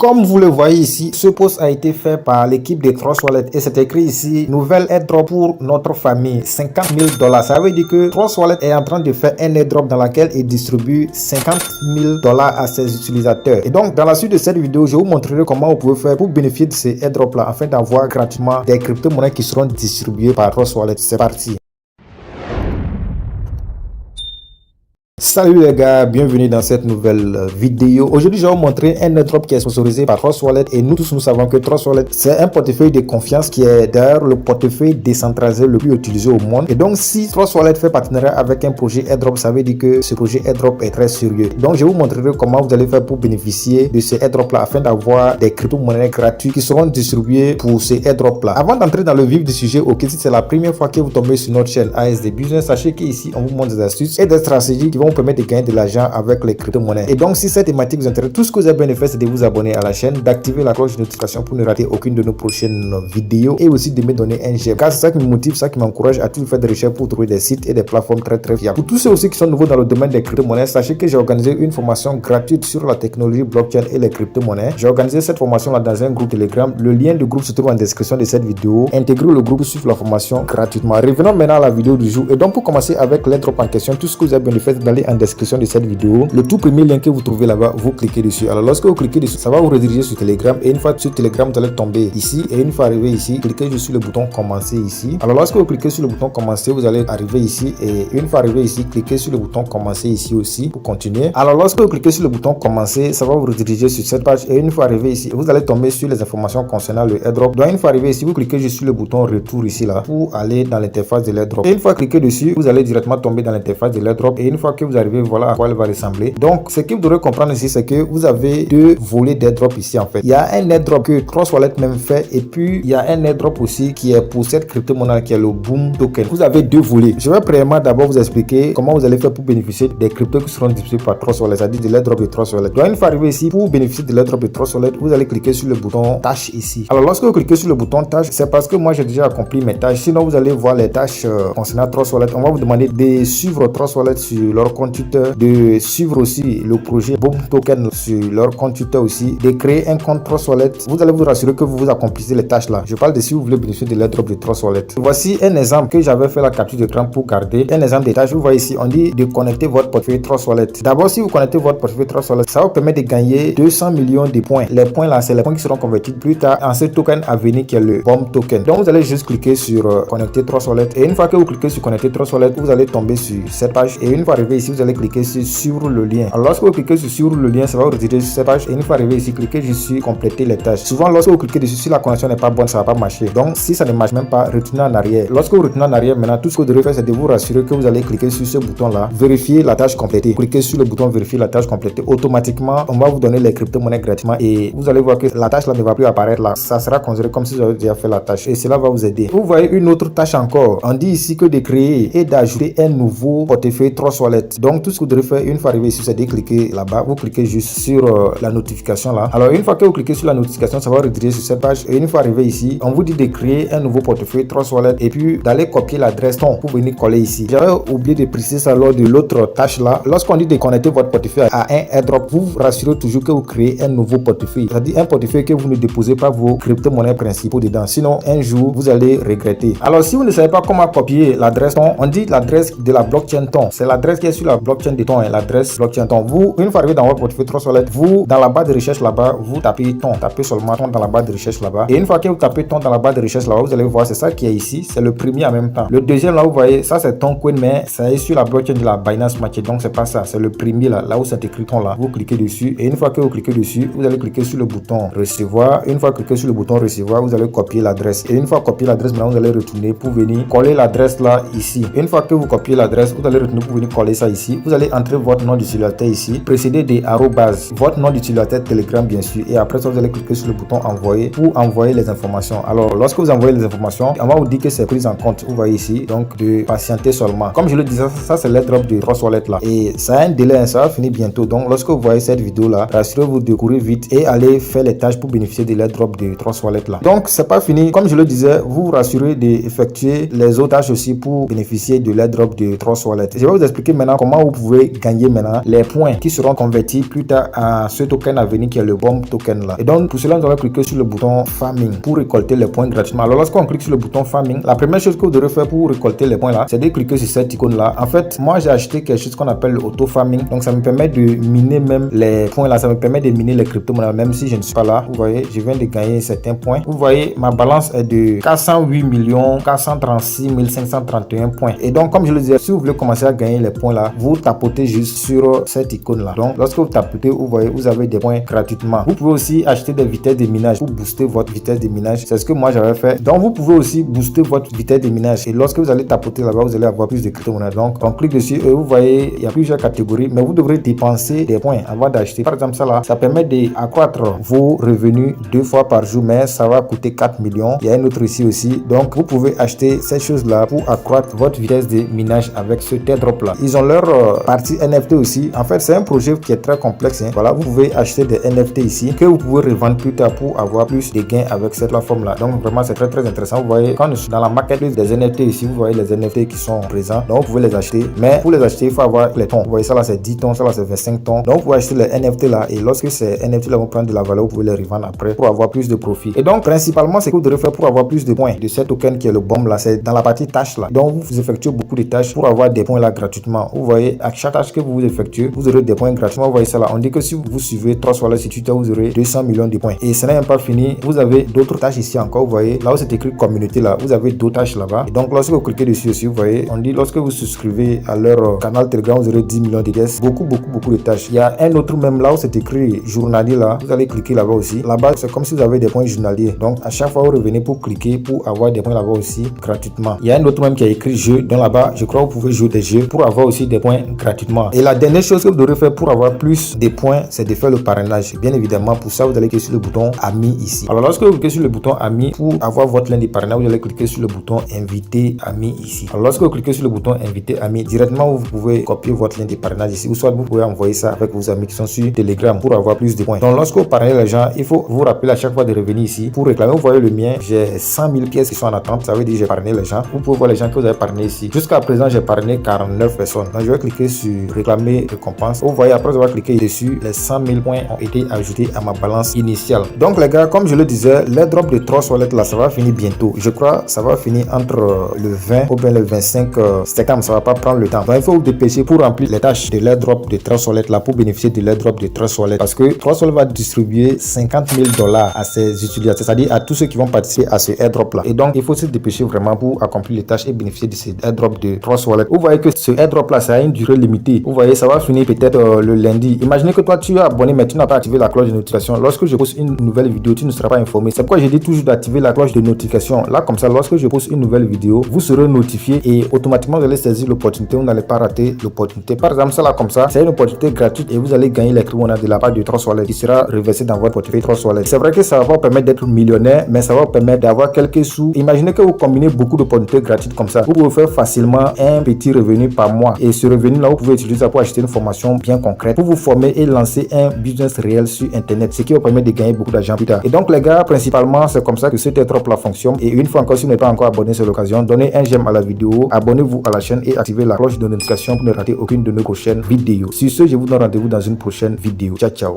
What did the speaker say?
Comme vous le voyez ici, ce post a été fait par l'équipe de Trust Wallet et c'est écrit ici, nouvelle airdrop pour notre famille, 50 000 $. Ça veut dire que Trust Wallet est en train de faire un airdrop dans laquelle il distribue 50 000 $ à ses utilisateurs. Et donc, dans la suite de cette vidéo, je vous montrerai comment vous pouvez faire pour bénéficier de ces airdrops-là afin d'avoir gratuitement des crypto-monnaies qui seront distribuées par Trust Wallet. C'est parti. Salut les gars, bienvenue dans cette nouvelle vidéo. Aujourd'hui, je vais vous montrer un airdrop qui est sponsorisé par Trust Wallet et nous tous nous savons que Trust Wallet c'est un portefeuille de confiance qui est d'ailleurs le portefeuille décentralisé le plus utilisé au monde. Et donc, si Trust Wallet fait partenariat avec un projet airdrop, ça veut dire que ce projet airdrop est très sérieux. Donc, je vous montrerai comment vous allez faire pour bénéficier de ces airdrops là afin d'avoir des crypto-monnaies gratuites qui seront distribuées pour ces airdrops là. Avant d'entrer dans le vif du sujet, si c'est la première fois que vous tombez sur notre chaîne ASD Business, sachez qu'ici on vous montre des astuces et des stratégies qui vont vous permettre de gagner de l'argent avec les crypto-monnaies. Et donc, si cette thématique vous intéresse, tout ce que vous avez besoin de faire, c'est de vous abonner à la chaîne, d'activer la cloche de notification pour ne rater aucune de nos prochaines vidéos et aussi de me donner un j'aime. Car c'est ça qui me motive, ça qui m'encourage à toujours faire des recherches pour trouver des sites et des plateformes très fiables. Pour tous ceux aussi qui sont nouveaux dans le domaine des crypto-monnaies, sachez que j'ai organisé une formation gratuite sur la technologie blockchain et les crypto-monnaies. J'ai organisé cette formation là dans un groupe Telegram. Le lien du groupe se trouve en description de cette vidéo. Intégrez le groupe, suivre la formation gratuitement. Revenons maintenant à la vidéo du jour. Et donc, pour commencer avec l'airdrop en question, tout ce que vous avez besoin de faire, c'est d'aller en description de cette vidéo. Le tout premier lien que vous trouvez là-bas, vous cliquez dessus. Alors lorsque vous cliquez dessus, ça va vous rediriger sur Telegram et une fois sur Telegram, vous allez tomber ici et une fois arrivé ici, cliquez sur le bouton commencer ici. Alors lorsque vous cliquez sur le bouton commencer, vous allez arriver ici et une fois arrivé ici, cliquez sur le bouton commencer ici aussi pour continuer. Alors lorsque vous cliquez sur le bouton commencer, ça va vous rediriger sur cette page et une fois arrivé ici, vous allez tomber sur les informations concernant le airdrop. Donc une fois arrivé ici, vous cliquez juste sur le bouton retour ici là pour aller dans l'interface de l'airdrop. Et une fois cliqué dessus, vous allez directement tomber dans l'interface de l'airdrop et une fois que vous arrivez, voilà à quoi elle va ressembler. Donc ce que vous devrez comprendre ici, c'est que vous avez deux volets d'airdrop ici en fait. Il y a un airdrop que Trust Wallet même fait et puis il y a un airdrop aussi qui est pour cette crypto-monnaie qui est le Boom Token. Vous avez deux volets. Je vais premièrement d'abord vous expliquer comment vous allez faire pour bénéficier des cryptos qui seront distribués par Trust Wallet, c'est-à-dire de l'airdrop de Trust Wallet. Donc une fois arrivé ici, pour bénéficier de l'airdrop de Trust Wallet, vous allez cliquer sur le bouton tâches ici. Alors lorsque vous cliquez sur le bouton tâches, c'est parce que moi j'ai déjà accompli mes tâches. Sinon vous allez voir les tâches concernant Trust Wallet. On va vous demander de suivre Trust Wallet sur leur compte Twitter, de suivre aussi le projet Boom Token sur leur compte Twitter aussi, de créer un compte Trust Wallet. Vous allez vous rassurer que vous accomplissez les tâches là. Je parle de si vous voulez bénéficier de l'airdrop de Trust Wallet. Voici un exemple que j'avais fait la capture d'écran pour garder. Un exemple des tâches. Vous voyez ici, on dit de connecter votre portefeuille Trust Wallet. D'abord, si vous connectez votre portefeuille Trust Wallet, ça vous permet de gagner 200 millions de points. Les points là, c'est les points qui seront convertis plus tard en ce token à venir qui est le Boom Token. Donc, vous allez juste cliquer sur connecter Trust Wallet et une fois que vous cliquez sur connecter Trust Wallet, vous allez tomber sur cette page et une fois arrivé ici, vous allez cliquer sur suivre le lien. Alors, lorsque vous cliquez sur suivre le lien, ça va vous rediriger sur cette page et une fois arrivé ici, cliquez juste sur compléter les tâches. Souvent, lorsque vous cliquez dessus, si la connexion n'est pas bonne, ça va pas marcher. Donc, si ça ne marche même pas, retournez en arrière. Lorsque vous retournez en arrière, maintenant, tout ce que vous devez faire, c'est de vous rassurer que vous allez cliquer sur ce bouton là, vérifier la tâche complétée. Cliquez sur le bouton vérifier la tâche complétée. Automatiquement, on va vous donner les crypto-monnaies gratuitement et vous allez voir que la tâche là ne va plus apparaître là. Ça sera considéré comme si vous avez déjà fait la tâche et cela va vous aider. Vous voyez une autre tâche encore. On dit ici que de créer et d'ajouter un nouveau portefeuille Trust Wallet. Donc, tout ce que vous devez faire une fois arrivé ici, c'est de cliquer là-bas. Vous cliquez juste sur la notification là. Alors, une fois que vous cliquez sur la notification, ça va rediriger sur cette page et une fois arrivé ici, on vous dit de créer un nouveau portefeuille Trust Wallet et puis d'aller copier l'adresse ton pour venir coller ici. J'avais oublié de préciser ça lors de l'autre tâche là. Lorsqu'on dit de connecter votre portefeuille à un airdrop, vous vous rassurez toujours que vous créez un nouveau portefeuille. C'est-à-dire un portefeuille que vous ne déposez pas vos crypto-monnaies principaux dedans. Sinon, un jour, vous allez regretter. Alors, si vous ne savez pas comment copier l'adresse ton, on dit l'adresse de la blockchain ton. C'est l'adresse qui est sur la blockchain de ton, l'adresse blockchain ton. Vous, une fois arrivé dans votre portefeuille Trust Wallet, vous, dans la barre de recherche là-bas, vous tapez ton. Tapez seulement ton dans la barre de recherche là-bas. Et une fois que vous tapez ton dans la barre de recherche là-bas, vous allez voir, c'est ça qui est ici. C'est le premier en même temps. Le deuxième là, vous voyez, ça c'est ton coin, mais ça est sur la blockchain de la Binance Market. Donc, c'est pas ça. C'est le premier là, là où c'est écrit ton là. Vous cliquez dessus. Et une fois que vous cliquez dessus, vous allez cliquer sur le bouton recevoir. Une fois cliqué sur le bouton recevoir, vous allez copier l'adresse. Et une fois copié l'adresse, maintenant vous allez retourner pour venir coller l'adresse là ici. Une fois que vous copiez l'adresse, vous allez retourner pour venir coller ça ici. Vous allez entrer votre nom d'utilisateur ici, précédé des arrobas, votre nom d'utilisateur Telegram bien sûr. Et après ça, vous allez cliquer sur le bouton envoyer pour envoyer les informations. Alors, lorsque vous envoyez les informations, on va vous dire que c'est pris en compte. Vous voyez ici, donc de patienter seulement. Comme je le disais, ça c'est l'airdrop de Trust Wallet là. Et ça a un délai, ça va finir bientôt. Donc, lorsque vous voyez cette vidéo là, rassurez-vous de courir vite et aller faire les tâches pour bénéficier de l'airdrop de Trust Wallet là. Donc, c'est pas fini. Comme je le disais, vous vous rassurez d'effectuer les autres tâches aussi pour bénéficier de l'airdrop de Trust Wallet. Je vais vous expliquer maintenant comment vous pouvez gagner maintenant les points qui seront convertis plus tard à ce token à venir qui est le BOM token là. Et donc pour cela, nous allons cliquer sur le bouton farming pour récolter les points gratuitement. Alors lorsqu'on clique sur le bouton farming, la première chose que vous devrez faire pour récolter les points là, c'est de cliquer sur cette icône là. En fait, moi j'ai acheté quelque chose qu'on appelle le auto farming. Donc ça me permet de miner même les points là, ça me permet de miner les crypto-monnaies même si je ne suis pas là. Vous voyez, je viens de gagner certains points. Vous voyez, ma balance est de 408 436 531 points. Et donc comme je le disais, si vous voulez commencer à gagner les points là, vous tapotez juste sur cette icône là. Donc lorsque vous tapotez, vous voyez, vous avez des points gratuitement. Vous pouvez aussi acheter des vitesses de minage pour booster votre vitesse de minage. C'est ce que moi j'avais fait. Donc vous pouvez aussi booster votre vitesse de minage. Et lorsque vous allez tapoter là-bas, vous allez avoir plus de crypto-monnaies. Donc on clique dessus et vous voyez, il y a plusieurs catégories, mais vous devrez dépenser des points avant d'acheter. Par exemple, ça là, ça permet d'accroître vos revenus 2 fois par jour, mais ça va coûter 4 millions. Il y a une autre ici aussi. Donc vous pouvez acheter ces choses-là pour accroître votre vitesse de minage avec ce airdrop là. Ils ont leur partie NFT aussi. En fait, c'est un projet qui est très complexe. Voilà, vous pouvez acheter des NFT ici que vous pouvez revendre plus tard pour avoir plus de gains avec cette plateforme là. Donc vraiment, c'est très intéressant. Vous voyez, quand nous sommes dans la marketplace des NFT ici, vous voyez les NFT qui sont présents. Donc vous pouvez les acheter. Mais pour les acheter, il faut avoir les tons. Vous voyez, ça là c'est 10 tons, ça là c'est 25 tons. Donc vous pouvez acheter les NFT là et lorsque ces NFT là vont prendre de la valeur, vous pouvez les revendre après pour avoir plus de profit. Et donc principalement, c'est que vous devez faire pour avoir plus de points de ce token qui est le BOM là, c'est dans la partie tâches là. Donc vous effectuez beaucoup de tâches pour avoir des points là gratuitement. Vous voyez, à chaque tâche que vous effectuez, vous aurez des points gratuitement. Vous voyez ça là, on dit que si vous suivez 3 Wallet sur Twitter, vous aurez 200 millions de points. Et ce n'est même pas fini, vous avez d'autres tâches ici encore. Vous voyez, là où c'est écrit communauté là, vous avez d'autres tâches là-bas. Et donc lorsque vous cliquez dessus aussi, vous voyez, on dit lorsque vous souscrivez à leur canal Telegram, vous aurez 10 millions de pièces. Beaucoup de tâches. Il y a un autre même là où c'est écrit journalier là, vous allez cliquer là-bas aussi. Là-bas, c'est comme si vous avez des points journaliers. Donc à chaque fois vous revenez pour cliquer pour avoir des points là-bas aussi gratuitement. Il y a un autre même qui a écrit jeu. Donc là-bas, je crois que vous pouvez jouer des jeux pour avoir aussi des points gratuitement. Et la dernière chose que vous devrez faire pour avoir plus de points, c'est de faire le parrainage. Bien évidemment, pour ça, vous allez cliquer sur le bouton ami ici. Alors lorsque vous cliquez sur le bouton ami pour avoir votre lien de parrainage, vous allez cliquer sur le bouton inviter ami ici. Alors lorsque vous cliquez sur le bouton inviter ami, directement vous pouvez copier votre lien de parrainage ici, ou soit vous pouvez envoyer ça avec vos amis qui sont sur Telegram pour avoir plus de points. Donc lorsque vous parrainez les gens, il faut vous rappeler à chaque fois de revenir ici pour réclamer. Vous voyez le mien, j'ai 100 000 pièces qui sont en attente. Ça veut dire que j'ai parrainé les gens. Vous pouvez voir les gens que vous avez parrainé ici. Jusqu'à présent, j'ai parrainé 49 personnes. Donc je vais cliquer sur réclamer récompense. Vous voyez, après avoir cliqué dessus, les 100 000 points ont été ajoutés à ma balance initiale. Donc les gars, comme je le disais, l'airdrop de Trust Wallet là, ça va finir bientôt. Je crois ça va finir entre le 20 ou bien le 25 septembre. Ça va pas prendre le temps. Donc il faut vous dépêcher pour remplir les tâches de l'airdrop de Trust Wallet là pour bénéficier de l'airdrop de Trust Wallet. Parce que Trust Wallet va distribuer 50 000 $ à ses utilisateurs, c'est-à-dire à tous ceux qui vont participer à ce airdrop là. Et donc il faut se dépêcher vraiment pour accomplir les tâches et bénéficier de ce airdrop de Trust Wallet. Vous voyez que ce airdrop là, ça a une durée limitée. Vous voyez, ça va finir peut-être le lundi. Imaginez que toi tu es abonné mais tu n'as pas activé la cloche de notification. Lorsque je poste une nouvelle vidéo, tu ne seras pas informé. C'est pourquoi je dis toujours d'activer la cloche de notification. Là comme ça, lorsque je poste une nouvelle vidéo, vous serez notifié et automatiquement vous allez saisir l'opportunité. Vous n'allez pas rater l'opportunité. Par exemple, ça là comme ça, c'est une opportunité gratuite et vous allez gagner les crypto-monnaies de la part de Trust Wallet qui sera reversé dans votre portefeuille Trust Wallet. C'est vrai que ça va vous permettre d'être millionnaire, mais ça va vous permettre d'avoir quelques sous. Imaginez que vous combinez beaucoup d'opportunités gratuites comme ça. Vous pouvez faire facilement un petit revenu par mois. Et ce revenu là, vous pouvez utiliser ça pour acheter une formation bien concrète, pour vous former et lancer un business réel sur internet, ce qui vous permet de gagner beaucoup d'argent plus tard. Et donc les gars, principalement c'est comme ça que cet airdrop là fonctionne. Et une fois encore, si vous n'êtes pas encore abonné, c'est l'occasion, donnez un j'aime à la vidéo, abonnez-vous à la chaîne et activez la cloche de notification pour ne rater aucune de nos prochaines vidéos. Sur ce, je vous donne rendez-vous dans une prochaine vidéo. Ciao ciao.